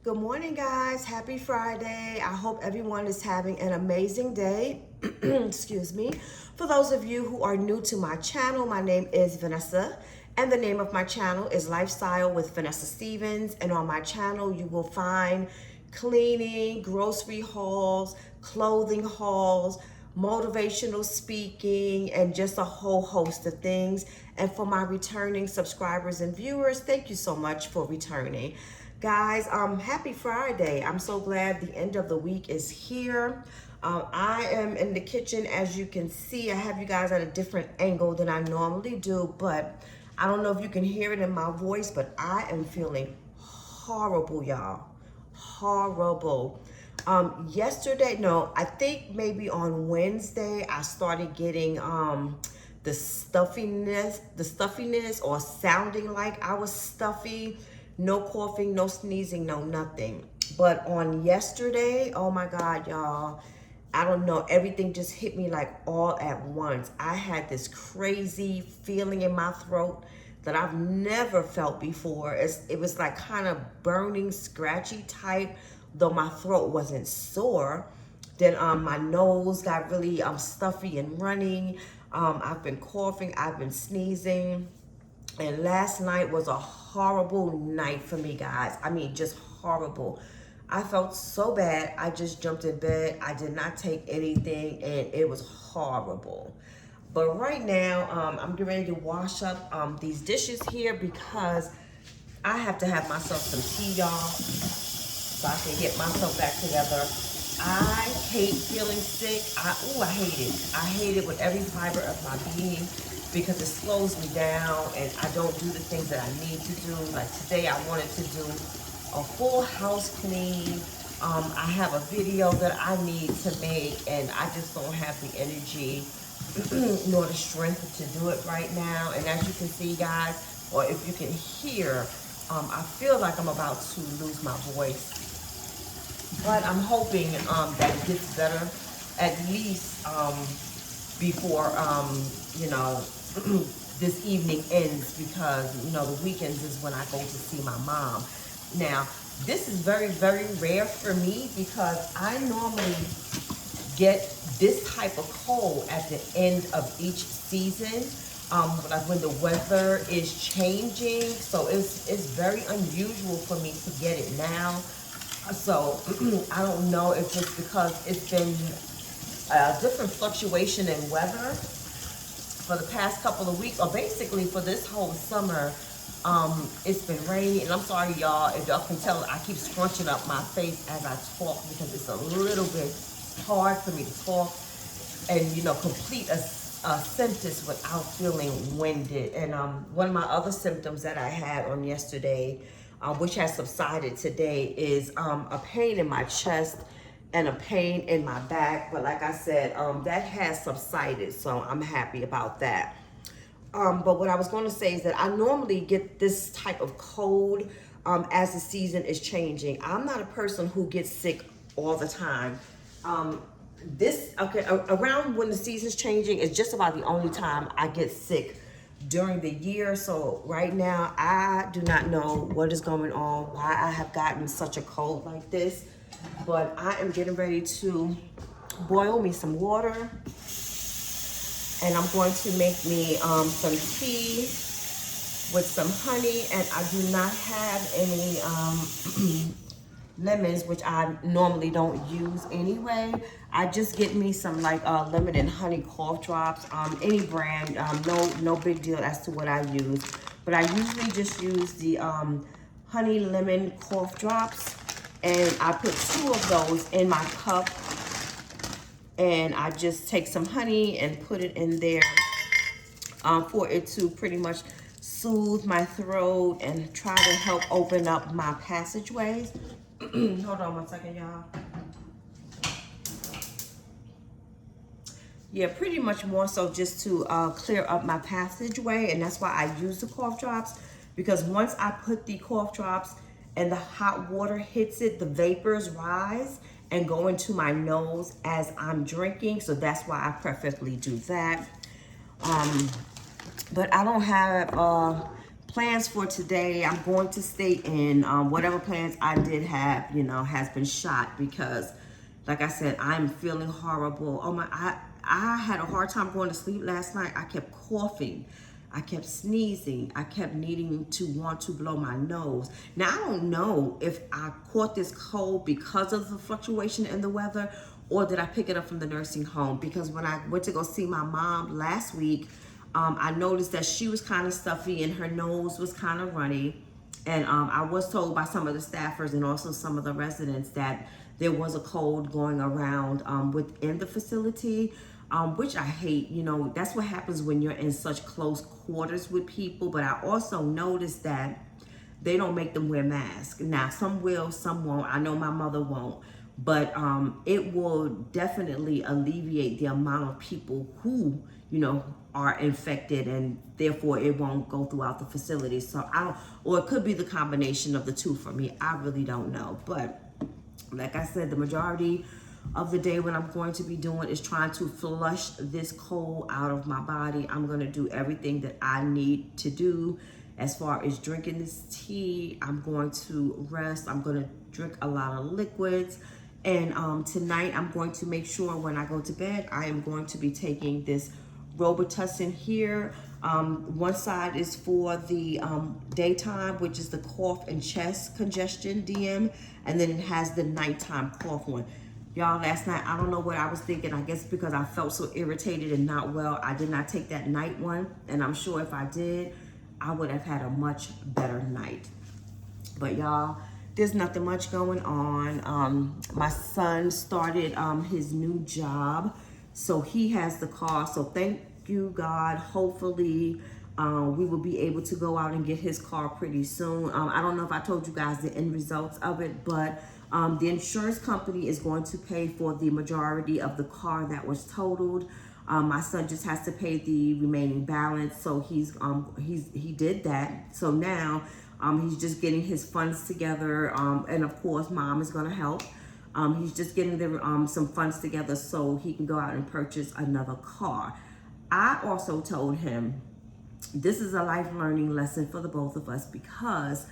Good morning, guys. Happy Friday. I hope everyone is having an amazing day. Excuse me. For those of you who are new to my channel, my name is Vanessa, and the name of my channel is Lifestyle with Vanessa Stevens. And on my channel, you will find cleaning, grocery hauls, clothing hauls, motivational speaking, and just a whole host of things. And for my returning subscribers and viewers, thank you so much for returning. Guys, happy Friday. I'm so glad the end of the week is here. I am in the kitchen. As you can see, I have you guys at a different angle than I normally do, but I don't know if you can hear it in my voice, but I am feeling horrible, y'all. Horrible. Yesterday, no, I think maybe on Wednesday, I started getting the stuffiness or sounding like I was stuffy. No coughing, no sneezing, no nothing. But on yesterday, oh my God, y'all, I don't know, everything just hit me like all at once. I had this crazy feeling in my throat that I've never felt before. It was like kind of burning, scratchy type, though my throat wasn't sore. Then my nose got really stuffy and running. I've been coughing, I've been sneezing. And last night was a horrible night for me, guys. I mean, just horrible. I felt so bad. I just jumped in bed. I did not take anything, and it was horrible. But right now, I'm getting ready to wash up these dishes here because I have to have myself some tea, y'all, so I can get myself back together. I hate feeling sick. I hate it. I hate it with every fiber of my being because it slows me down and I don't do the things that I need to do. Like today, I wanted to do a full house clean. I have a video that I need to make and I just don't have the energy nor the strength to do it right now. And as you can see, guys, or if you can hear, I feel like I'm about to lose my voice. But I'm hoping that it gets better at least before, you know, this evening ends because, you know, the weekends is when I go to see my mom. Now, this is very, very rare for me because I normally get this type of cold at the end of each season, like when the weather is changing. So it's very unusual for me to get it now. So I don't know if it's because it's been a different fluctuation in weather for the past couple of weeks, or basically for this whole summer. It's been rainy, and I'm sorry, y'all, if y'all can tell, I keep scrunching up my face as I talk because it's a little bit hard for me to talk and, you know, complete a sentence without feeling winded. And one of my other symptoms that I had on yesterday, which has subsided today, is a pain in my chest and a pain in my back. But like I said, that has subsided, so I'm happy about that. But what I was going to say is that I normally get this type of cold as the season is changing. I'm not a person who gets sick all the time. Around when the season's changing is just about the only time I get sick during the year. So right now, I do not know what is going on, why I have gotten such a cold like this. But I am getting ready to boil me some water. And I'm going to make me some tea with some honey. And I do not have any lemons, which I normally don't use anyway. I just get me some like lemon and honey cough drops, any brand, no big deal as to what I use. But I usually just use the honey lemon cough drops, and I put 2 of those in my cup, and I just take some honey and put it in there for it to pretty much soothe my throat and try to help open up my passageways. Hold on one second, y'all. Yeah, pretty much more so just to clear up my passageway, and that's why I use the cough drops, because once I put the cough drops and the hot water hits it, the vapors rise and go into my nose as I'm drinking, so that's why I preferably do that. But I don't have plans for today, I'm going to stay in. Whatever plans I did have, you know, has been shot because, like I said, I'm feeling horrible. Oh my, I had a hard time going to sleep last night. I kept coughing. I kept sneezing. I kept needing to want to blow my nose. Now, I don't know if I caught this cold because of the fluctuation in the weather or did I pick it up from the nursing home? Because when I went to go see my mom last week, I noticed that she was kind of stuffy and her nose was kind of runny. And I was told by some of the staffers and also some of the residents that there was a cold going around within the facility, which I hate. You know, that's what happens when you're in such close quarters with people. But I also noticed that they don't make them wear masks. Now, some will, some won't. I know my mother won't. But it will definitely alleviate the amount of people who, you know, are infected, and therefore it won't go throughout the facility. So I don't, or it could be the combination of the two for me. I really don't know. But like I said, the majority of the day what I'm going to be doing is trying to flush this cold out of my body. I'm going to do everything that I need to do as far as drinking this tea. I'm going to rest. I'm going to drink a lot of liquids. And tonight I'm going to make sure when I go to bed, I am going to be taking this Robitussin here. One side is for the daytime, which is the cough and chest congestion DM, and then it has the nighttime cough one. Y'all, last night, I don't know what I was thinking. I guess because I felt so irritated and not well, I did not take that night one. And I'm sure if I did, I would have had a much better night. But y'all, there's nothing much going on. My son started his new job, so he has the car. So thank you, God. Hopefully, we will be able to go out and get his car pretty soon. I don't know if I told you guys the end results of it, but the insurance company is going to pay for the majority of the car that was totaled. My son just has to pay the remaining balance, so he did that. So now he's just getting his funds together, and of course, Mom is going to help. He's just getting some funds together so he can go out and purchase another car. I also told him this is a life learning lesson for the both of us because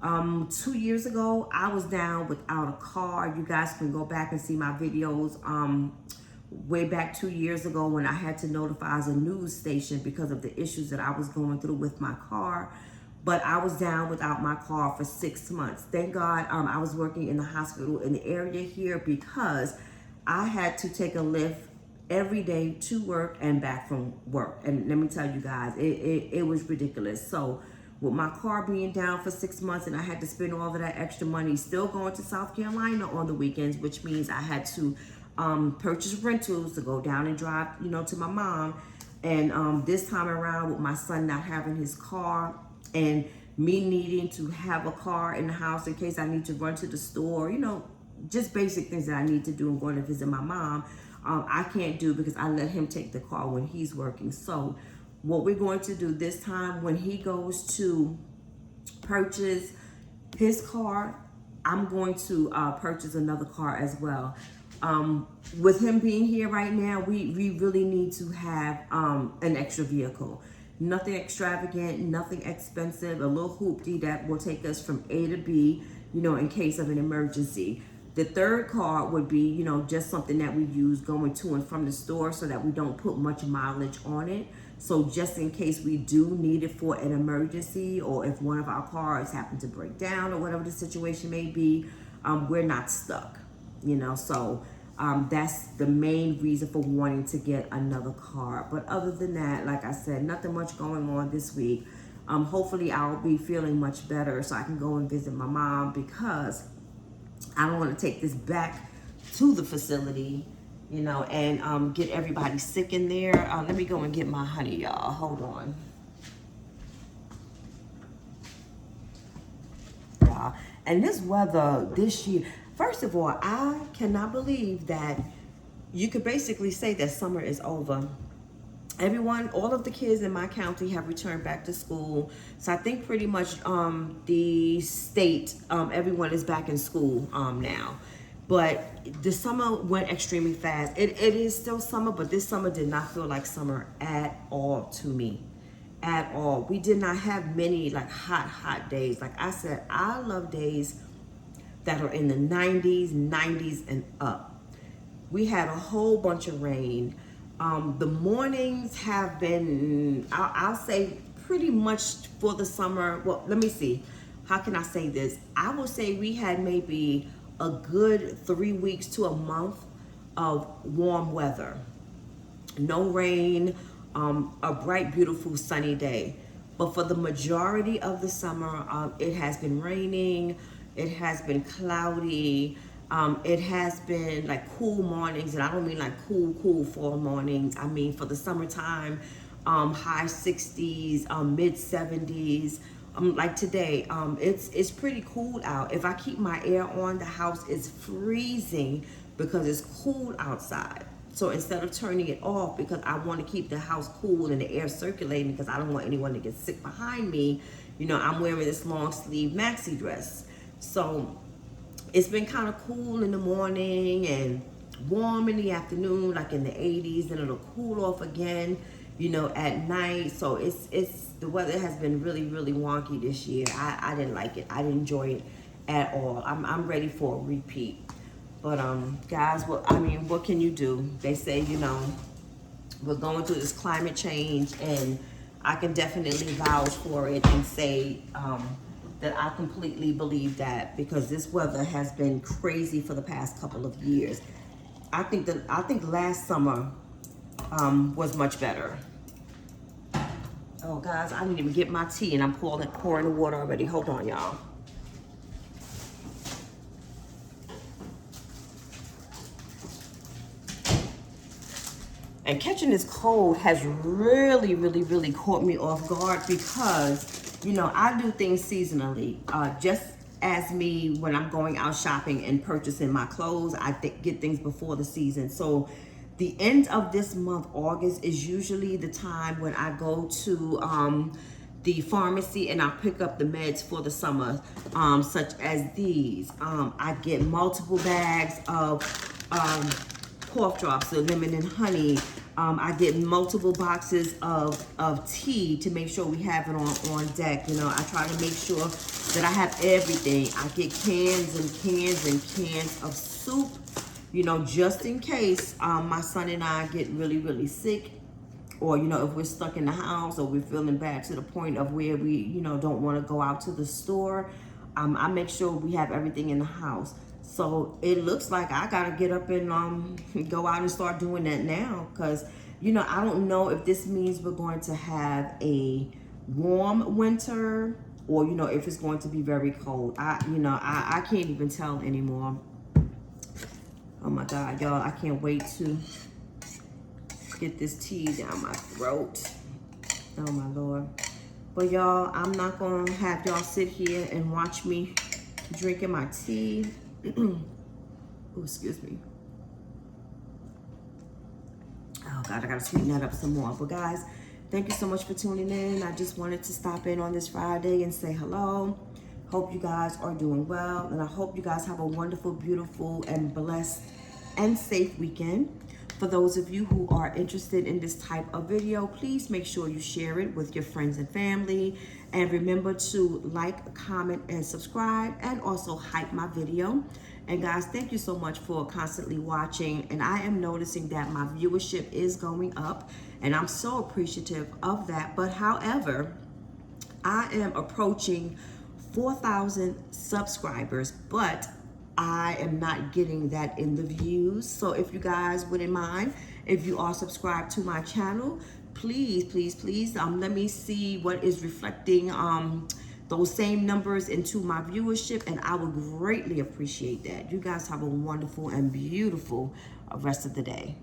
2 years ago, I was down without a car. You guys can go back and see my videos way back 2 years ago when I had to notify a news station because of the issues that I was going through with my car. But I was down without my car for 6 months. Thank God I was working in the hospital in the area here because I had to take a lift every day to work and back from work. And let me tell you guys, it was ridiculous. So with my car being down for 6 months and I had to spend all of that extra money still going to South Carolina on the weekends, which means I had to purchase rentals to go down and drive, you know, to my mom. And this time around with my son not having his car and me needing to have a car in the house in case I need to run to the store, you know, just basic things that I need to do and going to visit my mom, I can't do because I let him take the car when he's working. So what we're going to do this time when he goes to purchase his car, I'm going to purchase another car as well. With him being here right now, we really need to have an extra vehicle. Nothing extravagant, nothing expensive, a little hoopty that will take us from A to B, you know, in case of an emergency. The third car would be, you know, just something that we use going to and from the store so that we don't put much mileage on it. So just in case we do need it for an emergency or if one of our cars happen to break down or whatever the situation may be, we're not stuck, you know. So that's the main reason for wanting to get another car. But other than that, like I said, nothing much going on this week. Hopefully I'll be feeling much better so I can go and visit my mom because I don't want to take this back to the facility, you know, and get everybody sick in there. Let me go and get my honey, y'all. Hold on. And this weather this year, first of all, I cannot believe that you could basically say that summer is over. Everyone, all of the kids in my county have returned back to school. So I think pretty much the state, everyone is back in school now. But the summer went extremely fast. It is still summer, but this summer did not feel like summer at all to me. at all. We did not have many like hot days. Like I said, I love days that are in the 90s and up. We had a whole bunch of rain. The mornings have been, I'll say, pretty much for the summer. Well, let me see. How can I say this? I will say we had maybe a good 3 weeks to a month of warm weather. No rain, a bright, beautiful, sunny day. But for the majority of the summer, it has been raining. It has been cloudy. It has been like cool mornings, and I don't mean like cool fall mornings. I mean for the summertime, high 60s, mid 70s. Like today, it's pretty cool out. If I keep my air on, the house is freezing because it's cool outside. So instead of turning it off, because I want to keep the house cool and the air circulating, because I don't want anyone to get sick behind me, you know, I'm wearing this long sleeve maxi dress. So it's been kind of cool in the morning and warm in the afternoon, like in the 80s, and it'll cool off again, you know, at night. So it's the weather has been really wonky this year. I didn't like it. I didn't enjoy it at all. I'm ready for a repeat. But guys, what can you do? They say, you know, we're going through this climate change, and I can definitely vouch for it and say that I completely believe that, because this weather has been crazy for the past couple of years. I think last summer was much better. Oh guys, I didn't even get my tea, and I'm pouring the water already. Hold on, y'all. And catching this cold has really caught me off guard, because, you know, I do things seasonally. Just as me, when I'm going out shopping and purchasing my clothes, I get things before the season. So the end of this month, August, is usually the time when I go to the pharmacy and I pick up the meds for the summer, such as these. I get multiple bags of cough drops, so lemon and honey. I get multiple boxes of tea to make sure we have it on deck. You know, I try to make sure that I have everything. I get cans and cans of soup, you know, just in case my son and I get really sick, or, you know, if we're stuck in the house or we're feeling bad to the point of where we, you know, don't want to go out to the store. I make sure we have everything in the house. So it looks like I gotta get up and go out and start doing that now, because, you know, I don't know if this means we're going to have a warm winter, or, you know, if it's going to be very cold. I can't even tell anymore. Oh my God, y'all, I can't wait to get this tea down my throat. Oh my Lord. But y'all, I'm not gonna have y'all sit here and watch me drinking my tea. Oh, excuse me. Oh God, I gotta sweeten that up some more. But guys, thank you so much for tuning in. I just wanted to stop in on this Friday and say hello. Hope you guys are doing well, and I hope you guys have a wonderful, beautiful, and blessed and safe weekend. For those of you who are interested in this type of video, please make sure you share it with your friends and family. And remember to like, comment, and subscribe, and also hype my video. And guys, thank you so much for constantly watching. And I am noticing that my viewership is going up, and I'm so appreciative of that. But however, I am approaching 4,000 subscribers, but I am not getting that in the views. So if you guys wouldn't mind, if you are subscribed to my channel, please let me see what is reflecting those same numbers into my viewership, and I would greatly appreciate that. You guys have a wonderful and beautiful rest of the day.